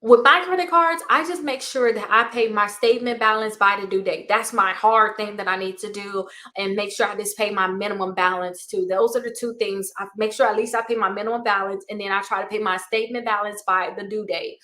With my credit cards, I just make sure that I pay my statement balance by the due date. That's my hard thing that I need to do, and make sure I just pay my minimum balance too. Those are the two things. I make sure at least I pay my minimum balance, and then I try to pay my statement balance by the due date.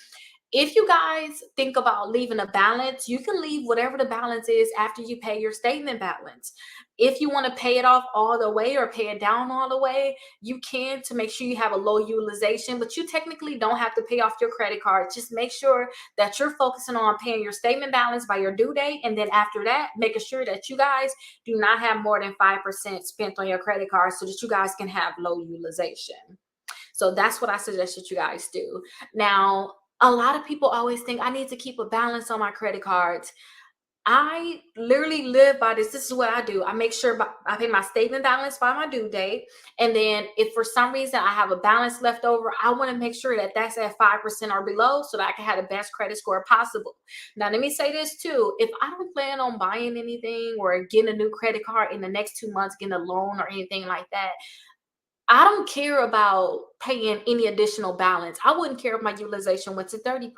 If you guys think about leaving a balance, you can leave whatever the balance is after you pay your statement balance. If you want to pay it off all the way or pay it down all the way, you can, to make sure you have a low utilization, but you technically don't have to pay off your credit card. Just make sure that you're focusing on paying your statement balance by your due date. And then after that, making sure that you guys do not have more than 5% spent on your credit card so that you guys can have low utilization. So that's what I suggest that you guys do. Now, a lot of people always think I need to keep a balance on my credit cards. I literally live by this. This is what I do. I make sure I pay my statement balance by my due date. And then if for some reason I have a balance left over, I want to make sure that that's at 5% or below so that I can have the best credit score possible. Now, let me say this too. If I don't plan on buying anything or getting a new credit card in the next 2 months, getting a loan or anything like that, I don't care about paying any additional balance. I wouldn't care if my utilization went to 30%.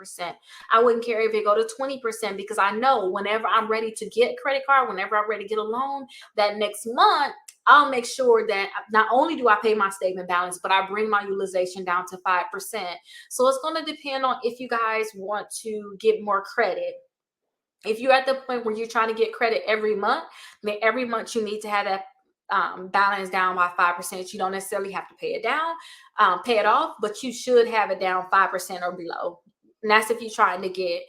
I wouldn't care if it go to 20% because I know whenever I'm ready to get a credit card, whenever I'm ready to get a loan, that next month, I'll make sure that not only do I pay my statement balance, but I bring my utilization down to 5%. So it's going to depend on if you guys want to get more credit. If you're at the point where you're trying to get credit every month, then every month you need to have that balance down by 5%. You don't necessarily have to pay it down, pay it off, but you should have it down 5% or below. And that's if you're trying to get